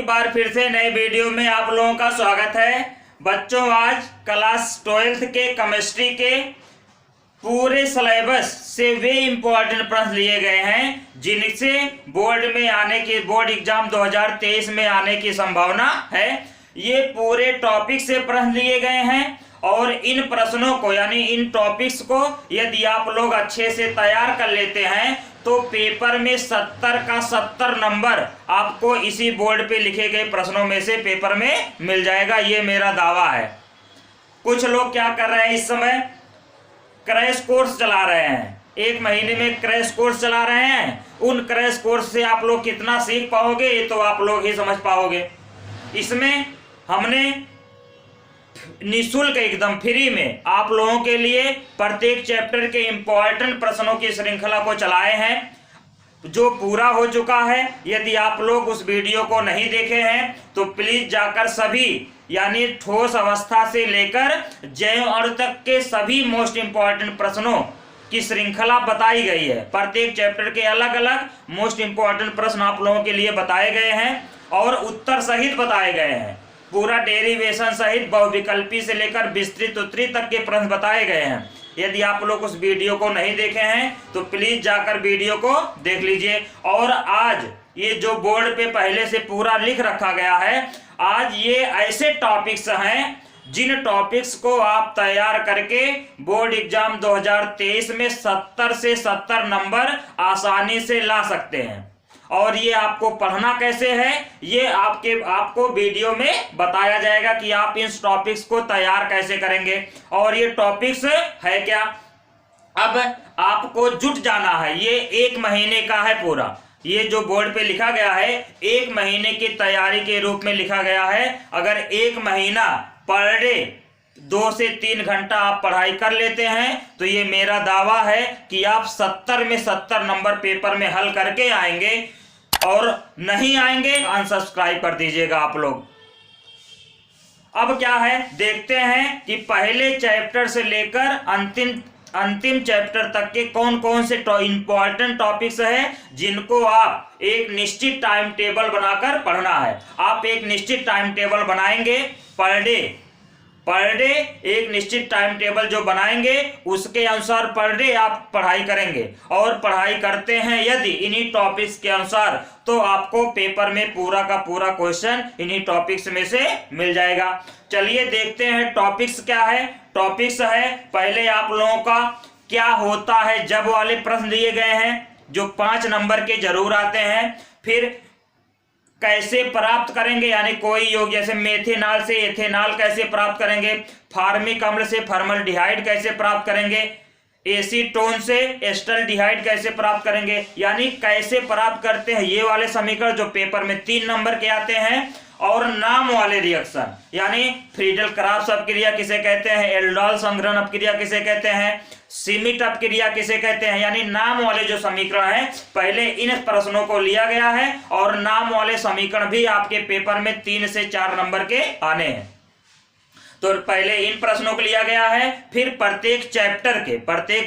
बार फिर से नए वीडियो में आप लोगों का स्वागत है। बच्चों, आज क्लास 12th के केमिस्ट्री के पूरे सिलेबस से वे इम्पोर्टेंट प्रश्न लिए गए हैं जिनसे बोर्ड एग्जाम 2023 में आने की संभावना है। ये पूरे टॉपिक से प्रश्न लिए गए हैं और इन प्रश्नों को यानी इन टॉपिक्स को यदि आप लोग अच्छे से तैयार कर लेते हैं तो पेपर में 70 का 70 नंबर आपको इसी बोर्ड पे लिखे गए प्रश्नों में से पेपर में मिल जाएगा। ये मेरा दावा है। कुछ लोग क्या कर रहे हैं, इस समय क्रैश कोर्स चला रहे हैं, 1 महीने में क्रैश कोर्स चला रहे हैं। उन क्रैश कोर्स से आप लोग कितना सीख पाओगे ये तो आप लोग ही समझ पाओगे। इसमें हमने निःशुल्क एकदम फ्री में आप लोगों के लिए प्रत्येक चैप्टर के इंपॉर्टेंट प्रश्नों की श्रृंखला को चलाए हैं जो पूरा हो चुका है। यदि आप लोग उस वीडियो को नहीं देखे हैं तो प्लीज जाकर सभी यानी ठोस अवस्था से लेकर जैव अणु तक के सभी मोस्ट इंपॉर्टेंट प्रश्नों की श्रृंखला बताई गई है। प्रत्येक चैप्टर के अलग अलग मोस्ट इंपॉर्टेंट प्रश्न आप लोगों के लिए बताए गए हैं और उत्तर सहित बताए गए हैं। पूरा डेरिवेशन सहित बहुविकल्पी से लेकर विस्तृत उत्तरी तक के प्रश्न बताए गए हैं। यदि आप लोग उस वीडियो को नहीं देखे हैं तो प्लीज जाकर वीडियो को देख लीजिए। और आज ये जो बोर्ड पे पहले से पूरा लिख रखा गया है, आज ये ऐसे टॉपिक्स हैं जिन टॉपिक्स को आप तैयार करके बोर्ड एग्जाम 2023 में 70 से 70 नंबर आसानी से ला सकते हैं। और ये आपको पढ़ना कैसे है ये आपको वीडियो में बताया जाएगा कि आप इन टॉपिक्स को तैयार कैसे करेंगे। और ये टॉपिक्स है क्या, अब आपको जुट जाना है। ये 1 महीने का है पूरा। ये जो बोर्ड पे लिखा गया है 1 महीने की तैयारी के रूप में लिखा गया है। अगर 1 महीना पर डे 2 से 3 घंटा आप पढ़ाई कर लेते हैं तो ये मेरा दावा है कि आप 70 में 70 नंबर पेपर में हल करके आएंगे। और नहीं आएंगे अनसब्सक्राइब कर दीजिएगा आप लोग। अब क्या है देखते हैं कि पहले चैप्टर से लेकर अंतिम चैप्टर तक के कौन कौन से इंपॉर्टेंट टॉपिक्स हैं जिनको आप एक निश्चित टाइम टेबल बनाकर पढ़ना है। आप एक निश्चित टाइम टेबल बनाएंगे पर डे एक निश्चित टाइम टेबल जो बनाएंगे उसके अनुसार पर डे आप पढ़ाई करेंगे। और पढ़ाई करते हैं यदि इन्हीं टॉपिक्स के अनुसार तो आपको पेपर में पूरा का पूरा क्वेश्चन इन्हीं टॉपिक्स में से मिल जाएगा। चलिए देखते हैं टॉपिक्स क्या है। टॉपिक्स है पहले आप लोगों का क्या होता है जब वाले प्रश्न दिए गए हैं जो 5 नंबर के जरूर आते हैं। फिर कैसे प्राप्त करेंगे यानी कोई योग जैसे मेथेनॉल से एथेनॉल कैसे प्राप्त करेंगे, फार्मिक अम्ल से फॉर्मल्डिहाइड कैसे प्राप्त करेंगे, एसीटोन से एस्टल्डिहाइड कैसे प्राप्त करेंगे, यानी कैसे प्राप्त करते हैं ये वाले समीकरण जो पेपर में 3 नंबर के आते हैं। और नाम वाले रिएक्शन यानी फ्रीडल क्राफ्ट अपक्रिया किसे कहते हैं, एल्डोल संग्रहण अपक्रिया किसे कहते हैं, सीमिट अपक्रिया किसे कहते हैं, यानी नाम वाले जो समीकरण है पहले इन प्रश्नों को लिया गया है। और नाम वाले समीकरण भी आपके पेपर में 3 से 4 नंबर के आने हैं। तो पहले इन प्रश्नों को लिया गया है। फिर प्रत्येक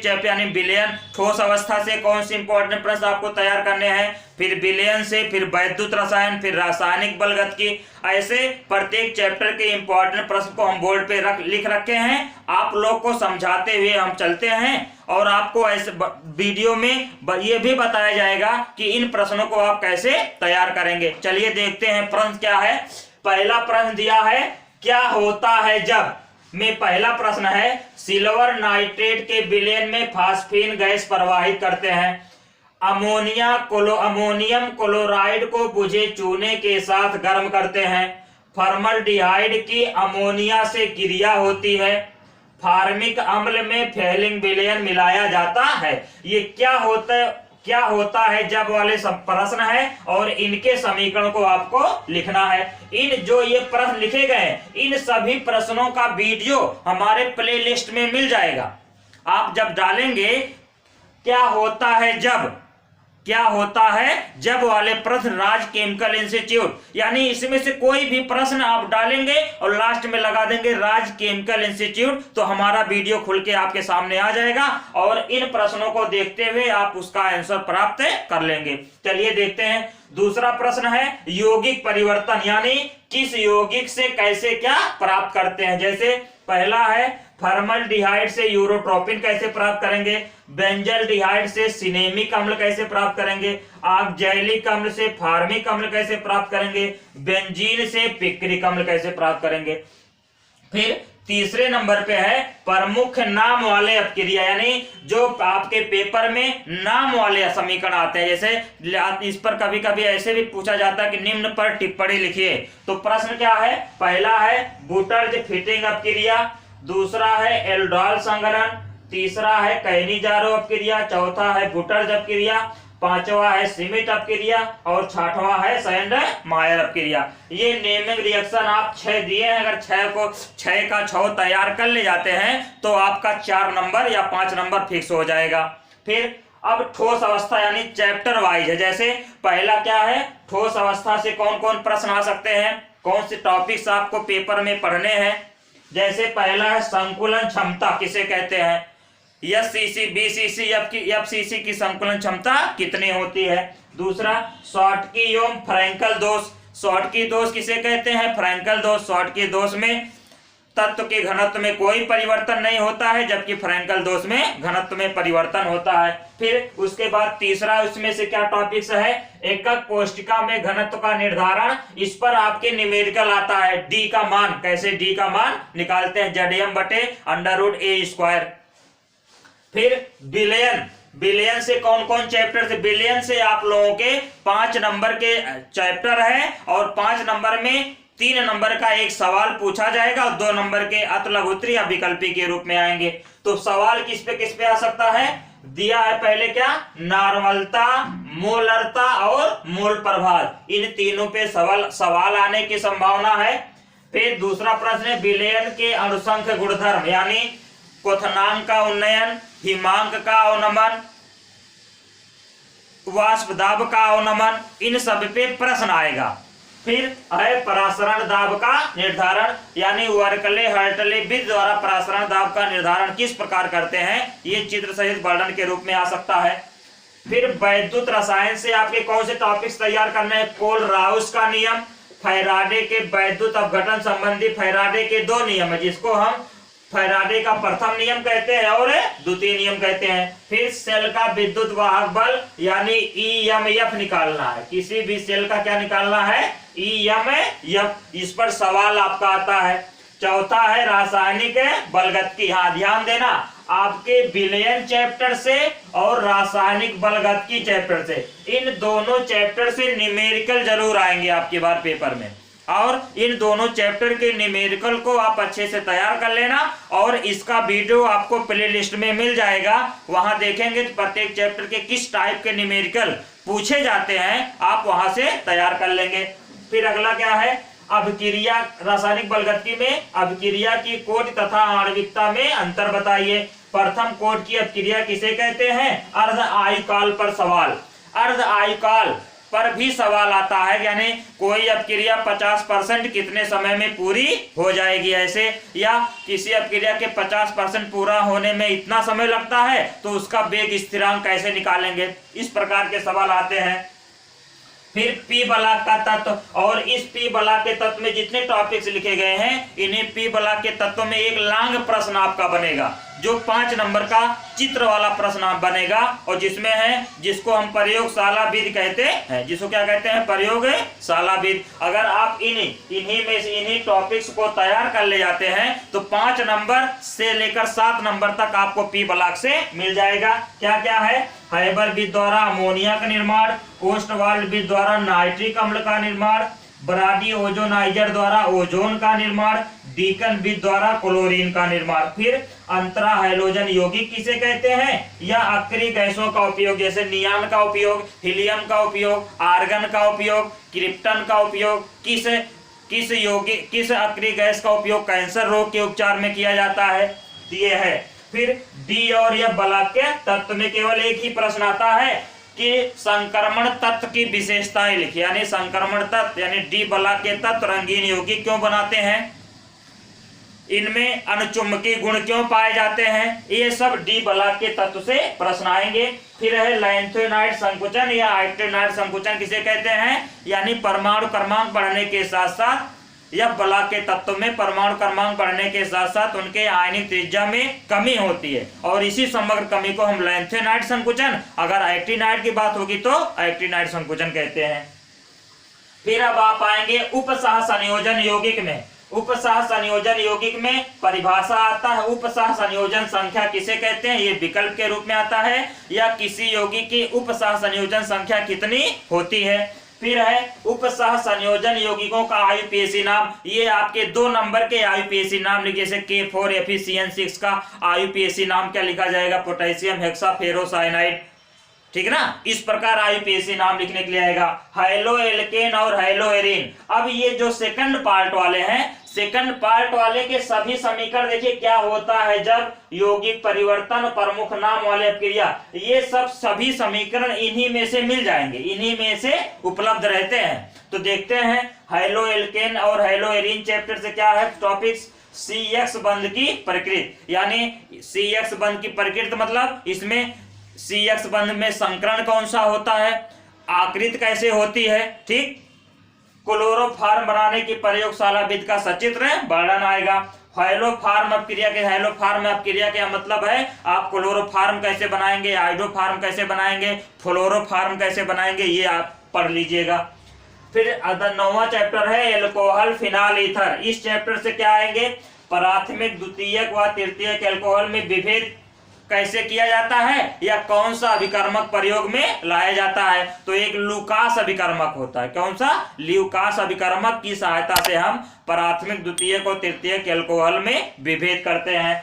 चैप्टर यानी विलयन ठोस अवस्था से कौन से इंपॉर्टेंट प्रश्न आपको तैयार करने हैं, फिर विलयन से, फिर वैद्युत रसायन, फिर रासायनिक बलगतिकी, ऐसे प्रत्येक चैप्टर के इंपॉर्टेंट प्रश्न को हम बोर्ड पे लिख रखे हैं। आप लोग को समझाते हुए हम चलते हैं और आपको ऐसे वीडियो में ये भी बताया जाएगा कि इन प्रश्नों को आप कैसे तैयार करेंगे। चलिए देखते हैं प्रश्न क्या है। पहला प्रश्न दिया है क्या होता है जब में पहला प्रश्न है सिल्वर नाइट्रेट के विलयन में फास्फीन गैस प्रवाहित करते हैं। अमोनियम क्लोराइड को बुझे चूने के साथ गर्म करते हैं। फॉर्मल्डिहाइड की अमोनिया से क्रिया होती है। फार्मिक अम्ल में फेलिंग विलयन मिलाया जाता है। ये क्या होता है जब वाले सब प्रश्न है और इनके समीकरण को आपको लिखना है। इन जो ये प्रश्न लिखे गए इन सभी प्रश्नों का वीडियो हमारे प्लेलिस्ट में मिल जाएगा। आप जब डालेंगे क्या होता है जब वाले प्रश्न राज केमिकल इंस्टीट्यूट यानी इसमें से कोई भी प्रश्न आप डालेंगे और लास्ट में लगा देंगे राज केमिकल इंस्टीट्यूट तो हमारा वीडियो खुल के आपके सामने आ जाएगा और इन प्रश्नों को देखते हुए आप उसका आंसर प्राप्त कर लेंगे। चलिए देखते हैं दूसरा प्रश्न है यौगिक परिवर्तन, यानी किस यौगिक से कैसे क्या प्राप्त करते हैं। जैसे पहला है फॉर्मल्डिहाइड से यूरोट्रोपिन कैसे प्राप्त करेंगे, बेंजल्डिहाइड से सिनेमिक अम्ल कैसे प्राप्त करेंगे, ऑक्जैलिक अम्ल से फार्मिक अम्ल कैसे प्राप्त करेंगे, बेंजीन से पिक्रिक अम्ल कैसे प्राप्त करेंगे। फिर तीसरे नंबर पे है प्रमुख नाम वाले अपक्रिया, यानी जो आपके पेपर में नाम वाले समीकरण आते हैं। जैसे इस पर कभी कभी ऐसे भी पूछा जाता है कि निम्न पर टिप्पणी लिखिए, तो प्रश्न क्या है, पहला है बुटर्ज फिटिंग अपक्रिया, दूसरा है एल्डोल संघनन, तीसरा है कैनिजारो अपक्रिया, चौथा है बुटर्ज अपक्रिया, पांचवा है सिमिट अपक्रिया और छठवां है सैंड मायर अपक्रिया। ये नेमिंग रिएक्शन आप 6 दिए हैं, अगर 6 का 6 तैयार कर ले जाते हैं तो आपका 4 नंबर या 5 नंबर फिक्स हो जाएगा। फिर अब ठोस अवस्था यानी चैप्टर वाइज है। जैसे पहला क्या है, ठोस अवस्था से कौन कौन प्रश्न आ सकते हैं, कौन से टॉपिक्स आपको पेपर में पढ़ने हैं। जैसे पहला है संकुलन क्षमता किसे कहते हैं, एससीसी बीसीसी एफसीसी की संकुलन क्षमता कितनी होती है। दूसरा शॉर्टकी एवं फ्रैंकल दोष, शॉर्टकी दोष किसे कहते हैं, फ्रैंकल दोष। शॉर्टकी दोष में तत्व के घनत्व में कोई परिवर्तन नहीं होता है, जबकि फ्रैंकल दोष में घनत्व में परिवर्तन होता है। फिर उसके बाद तीसरा उसमें से क्या टॉपिक्स है, एकक कोष्टिका में घनत्व का निर्धारण, इस पर आपके न्यूमेरिकल आता है। डी का मान, कैसे डी का मान निकालते हैं, ZM/√A²। फिर बिलियन से कौन कौन चैप्टर थे, बिलियन से आप लोगों के 5 नंबर के चैप्टर है और 5 नंबर में 3 नंबर का एक सवाल पूछा जाएगा और 2 नंबर के अतलघुत्री या विकल्पी के रूप में आएंगे। तो सवाल किस पे आ सकता है, दिया है पहले क्या, नॉर्मलता, मोलरता और मोल प्रभाव, इन तीनों पे सवाल आने की संभावना है। फिर दूसरा प्रश्न है विलयन के अनुसंख्य गुणधर्म, यानी क्वथनांक का उन्नयन, हिमांक का अवनमन, वाष्प दाब का अवनमन, इन सब पे प्रश्न आएगा। फिर है परासरण दाब का निर्धारण, यानी वर्कले हर्टले विधि द्वारा परासरण दाब का निर्धारण किस प्रकार करते हैं, ये चित्र सहित वर्णन के रूप में आ सकता है। फिर वैद्युत रसायन से आपके कौन से टॉपिक्स तैयार करने हैं, कोल राउस का नियम, फैराडे के वैद्युत अपघटन संबंधी फैराडे के 2 नियम है, जिसको हम फैराडे का प्रथम नियम कहते हैं और द्वितीय नियम कहते हैं। फिर सेल का विद्युत वाहक बल यानी EMF निकालना है, किसी भी सेल का क्या निकालना है, EMF, इस पर सवाल आपका आता है। चौथा है रासायनिक बलगतिकी, हाँ ध्यान देना, आपके विलयन चैप्टर से और रासायनिक बलगतिकी चैप्टर से, इन दोनों चैप्टर से न्यूमेरिकल जरूर आएंगे आपके बार पेपर में, और इन दोनों चैप्टर के न्यूमेरिकल को आप अच्छे से तैयार कर लेना। और इसका वीडियो आपको प्लेलिस्ट में मिल जाएगा, वहां देखेंगे तो प्रत्येक चैप्टर के किस टाइप के न्यूमेरिकल पूछे जाते हैं, आप वहां से तैयार कर लेंगे। फिर अगला क्या है, अभिक्रिया, रासायनिक बलगतिकी में अभिक्रिया की कोटि तथा आणविकता में अंतर बताइए। प्रथम कोटि की अभिक्रिया किसे कहते हैं, अर्ध आयुकाल पर सवाल, अर्ध आयुकाल पर भी सवाल आता है, यानी कोई अपक्रिया 50% कितने समय में पूरी हो जाएगी ऐसे, या किसी अपक्रिया के 50% पूरा होने में इतना समय लगता है तो उसका वेग स्थिरांक कैसे निकालेंगे, इस प्रकार के सवाल आते हैं। फिर पी ब्लॉक का तत्व, और इस पी ब्लॉक के तत्व में जितने टॉपिक्स लिखे गए हैं, इन्हीं पी ब्लॉक के तत्व में एक लॉन्ग प्रश्न आपका बनेगा, जो 5 नंबर का चित्र वाला प्रश्न बनेगा, और जिसमें है, जिसको हम प्रयोगशाला विधि कहते हैं, जिसको क्या कहते हैं, प्रयोगशाला विधि। अगर आप इन्हीं में से इन्हीं टॉपिक्स को तैयार कर ले जाते हैं तो 5 नंबर से लेकर 7 नंबर तक आपको पी ब्लॉक से मिल जाएगा। क्या क्या है, फाइबर विधि द्वारा अमोनिया का निर्माण, कोस्टवाल्ड विधि द्वारा नाइट्रिक अम्ल का निर्माण, ब्राडी ओजोनाइजर द्वारा ओजोन का निर्माण, डीकन विधि द्वारा क्लोरीन का निर्माण। फिर अंतरा हैलोजन यौगिक किसे कहते हैं, या अक्रिय गैसों का उपयोग, जैसे नियान का उपयोग, हीलियम का उपयोग, आर्गन का उपयोग, क्रिप्टन का उपयोग, किस अक्रिय गैस का उपयोग कैंसर रोग के उपचार में किया जाता है, ये है। फिर डी और एफ ब्लॉक के तत्व में केवल एक ही प्रश्न आता है कि संक्रमण तत्व की विशेषताएं लिखिए, यानी संक्रमण तत्व यानी डी ब्लॉक के तत्व रंगीन यौगिक क्यों बनाते हैं। इनमें अनुचुंबकीय गुण क्यों पाए जाते हैं, ये सब डी ब्लॉक के तत्व से प्रश्न आएंगे। फिर है लैंथेनाइड संकुचन या एक्टिनाइड संकुचन किसे कहते हैं, यानी परमाणु क्रमांक बढ़ने के साथ साथ या ब्लॉक के तत्व में परमाणु क्रमांक बढ़ने के साथ साथ उनके आयनिक त्रिज्या में कमी होती है, और इसी समग्र कमी को हम लैंथेनाइड संकुचन, अगर एक्टिनाइड की बात होगी तो एक्टिनाइड संकुचन कहते हैं। फिर अब आप आएंगे उपसह संयोजन यौगिक में। उपसह संयोजन यौगिक में परिभाषा आता है, उपसह संयोजन संख्या किसे कहते हैं, ये विकल्प के रूप में आता है, या किसी यौगिक की उपसह संयोजन संख्या कितनी होती है। फिर है उपसह संयोजन यौगिकों का आईयूपीएसी नाम, ये आपके 2 नंबर के आईयूपीएसी नाम लिखे, जैसे K4FeCN6 का आईयूपीएसी नाम क्या लिखा जाएगा, पोटेशियम हेक्साफेरोसाइनाइड, ठीक है ना। इस प्रकार आईयूपीएसी नाम लिखने के लिए आएगा। हाइलोएल्केन और हाइलोएरिन, अब ये जो सेकंड पार्ट वाले हैं, सेकंड पार्ट वाले के सभी समीकरण देखिए क्या होता है जब यौगिक परिवर्तन प्रमुख नाम वाले अपक्रिया, ये सब सभी समीकरण इन्हीं में से मिल जाएंगे, इन्हीं में से उपलब्ध रहते हैं। तो देखते हैं हाइलोएल्केन और हाइलोएरिन चैप्टर से क्या है टॉपिक्स, CX बंध की प्रकृति, यानी CX बंध की प्रकृति मतलब इसमें CX बंध में संकरण कौन सा होता है, आकृति कैसे होती है, ठीक, क्लोरोफॉर्म बनाने की प्रयोगशाला विधि का सचित्र वर्णन आएगा। हाइलोफॉर्म अपक्रिया के, हाइलोफॉर्म अपक्रिया का मतलब है आप क्लोरोफॉर्म कैसे बनाएंगे, आइडोफॉर्म कैसे बनाएंगे, फ्लोरोफॉर्म कैसे बनाएंगे, ये आप पढ़ लीजिएगा। फिर 9वां चैप्टर है एल्कोहल फिनाल ईथर। इस चैप्टर से क्या आएंगे, प्राथमिक द्वितीयक व तृतीयक एल्कोहल में विभेद कैसे किया जाता है, या कौन सा अभिकर्मक प्रयोग में लाया जाता है। तो एक लूकास अभिकर्मक होता है, कौन सा, ल्यूकास अभिकर्मक की सहायता से हम प्राथमिक द्वितीयक और तृतीयक एल्कोहल में विभेद करते हैं।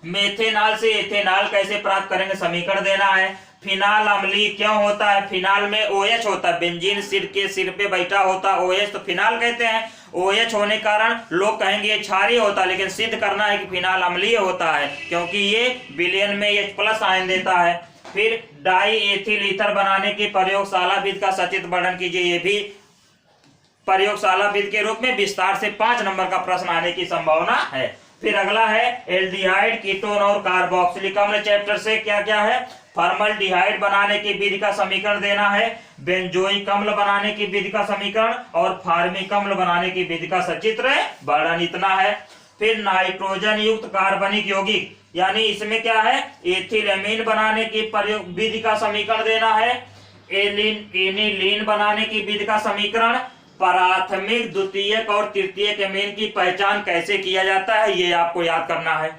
मेथेनॉल से एथेनॉल कैसे प्राप्त करेंगे, समीकरण देना है। फिनाल अम्लीय क्यों होता है, फिनाल में OH होता है, बेंजीन सिर पे बैठा होता है OH, तो फिनाल कहते हैं। OH होने के कारण लोग कहेंगे ये क्षारीय होता है, लेकिन सिद्ध करना है कि फिनाल अम्लीय होता है, क्योंकि ये विलयन में H+ आयन देता है। फिर डाई एथिल ईथर बनाने की प्रयोगशाला विधि का सचित्र वर्णन कीजिए, ये भी प्रयोगशाला विधि के रूप में विस्तार से 5 नंबर का प्रश्न आने की संभावना है। फिर अगला है एल्डिहाइड, कीटोन और कार्बोक्सिलिक अम्ल चैप्टर से क्या क्या है, फॉर्मल्डिहाइड बनाने की विधि का समीकरण देना है, बेंजोइक अम्ल बनाने की विधि का समीकरण और फार्मिक अम्ल बनाने की विधि का सचित्र वर्णन इतना है। फिर नाइट्रोजन युक्त कार्बनिक यौगिक, यानी इसमें क्या है, एथिलेमीन बनाने की विधि का समीकरण देना है, एनिलीन बनाने की विधि का समीकरण, प्राथमिक द्वितीयक और तृतीयक एमीन की पहचान कैसे किया जाता है, ये आपको याद करना है।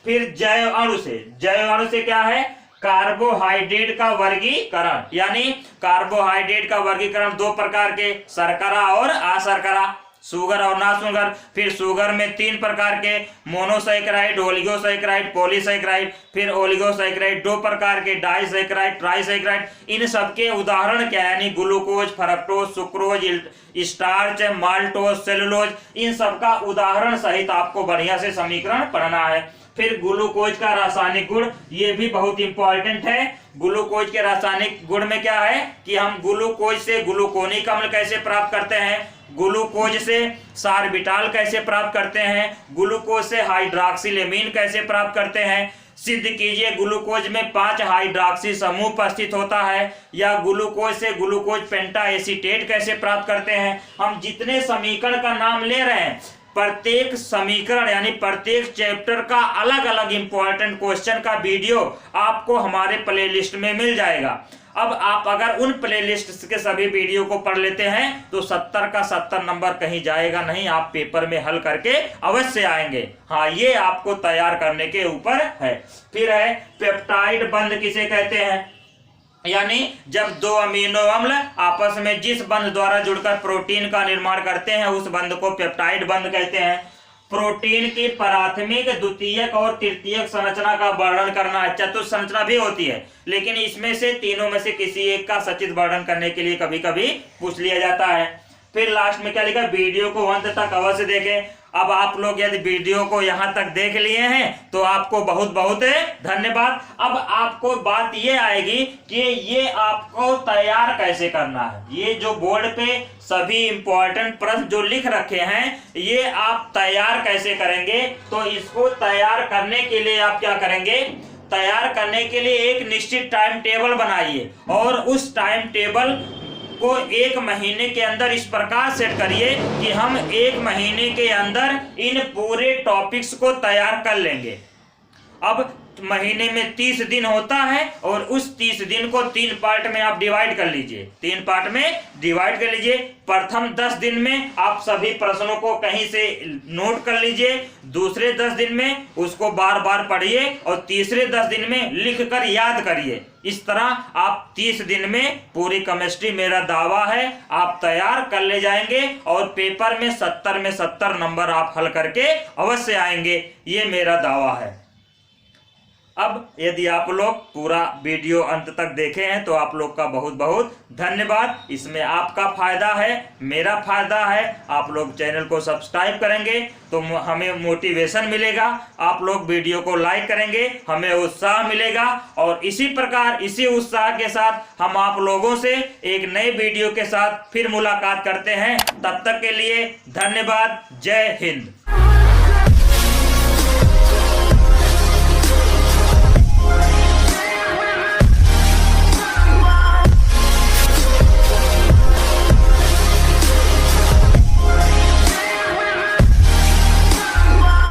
फिर जैव अणु से क्या है, कार्बोहाइड्रेट का वर्गीकरण, यानी कार्बोहाइड्रेट का वर्गीकरण 2 प्रकार के, शर्करा और अशर्करा, शुगर और ना शुगर। फिर शुगर में 3 प्रकार के, मोनोसैकेराइड, ओलिगोसैकेराइड, पॉलीसैकेराइड। फिर ओलिगोसैकेराइड 2 प्रकार के, डाइसैकेराइड, ट्राइसैकेराइड। इन सबके उदाहरण क्या है, यानी glucose, fructose, sucrose, starch, maltose, cellulose, इन सबका उदाहरण सहित आपको बढ़िया से समीकरण पढ़ना है। फिर ग्लूकोज का रासायनिक गुण, ये भी बहुत इंपॉर्टेंट है। ग्लूकोज के रासायनिक गुण में क्या है कि हम ग्लूकोज से ग्लूकोनिक अम्ल कैसे प्राप्त करते हैं, ग्लूकोज से सार्बिटाल कैसे प्राप्त करते हैं, ग्लूकोज से हाइड्रॉक्सिलेमीन कैसे प्राप्त करते हैं। सिद्ध कीजिए ग्लूकोज में 5 हाइड्रॉक्सी समूह उपस्थित होता है, या ग्लूकोज से ग्लूकोज पेंटा एसीटेट कैसे प्राप्त करते हैं। हम जितने समीकरण का नाम ले रहे हैं, प्रत्येक समीकरण यानी प्रत्येक चैप्टर का अलग अलग इंपॉर्टेंट क्वेश्चन का वीडियो आपको हमारे प्लेलिस्ट में मिल जाएगा। अब आप अगर उन प्लेलिस्ट के सभी वीडियो को पढ़ लेते हैं तो 70 का 70 नंबर कहीं जाएगा नहीं, आप पेपर में हल करके अवश्य आएंगे। हाँ, ये आपको तैयार करने के ऊपर है। फिर है पेप्टाइड बंध किसे कहते हैं, यानी जब 2 अमीनो अम्ल आपस में जिस बंध द्वारा जुड़कर प्रोटीन का निर्माण करते हैं उस बंध को पेप्टाइड बंध कहते हैं। प्रोटीन की प्राथमिक, द्वितीयक और तृतीयक संरचना का वर्णन करना है। चतुर्थ संरचना भी होती है, लेकिन इसमें से तीनों में से किसी एक का सचित वर्णन करने के लिए कभी कभी पूछ लिया जाता है। फिर लास्ट में क्या लिखा, वीडियो को अंत तक अवश्य देखें। अब आप लोग यदि वीडियो को यहाँ तक देख लिए हैं तो आपको बहुत बहुत धन्यवाद। अब आपको बात ये आएगी कि ये आपको तैयार कैसे करना है। ये जो बोर्ड पे सभी इंपॉर्टेंट प्रश्न जो लिख रखे हैं ये आप तैयार कैसे करेंगे। तो इसको तैयार करने के लिए आप क्या करेंगे, तैयार करने के लिए एक निश्चित टाइम टेबल बनाइए और उस टाइम टेबल को 1 महीने के अंदर इस प्रकार सेट करिए कि हम 1 महीने के अंदर इन पूरे टॉपिक्स को तैयार कर लेंगे। अब महीने में 30 दिन होता है और उस 30 दिन को 3 पार्ट में आप डिवाइड कर लीजिए, 3 पार्ट में डिवाइड कर लीजिए। प्रथम 10 दिन में आप सभी प्रश्नों को कहीं से नोट कर लीजिए, दूसरे 10 दिन में उसको बार बार पढ़िए और तीसरे 10 दिन में लिखकर याद करिए। इस तरह आप 30 दिन में पूरी केमिस्ट्री, मेरा दावा है, आप तैयार कर ले जाएंगे और पेपर में 70 में 70 नंबर आप हल करके अवश्य आएंगे, ये मेरा दावा है। अब यदि आप लोग पूरा वीडियो अंत तक देखे हैं तो आप लोग का बहुत बहुत धन्यवाद। इसमें आपका फायदा है, मेरा फायदा है। आप लोग चैनल को सब्सक्राइब करेंगे तो हमें मोटिवेशन मिलेगा, आप लोग वीडियो को लाइक करेंगे हमें उत्साह मिलेगा और इसी प्रकार इसी उत्साह के साथ हम आप लोगों से एक नए वीडियो के साथ फिर मुलाकात करते हैं। तब तक के लिए धन्यवाद। जय हिंद।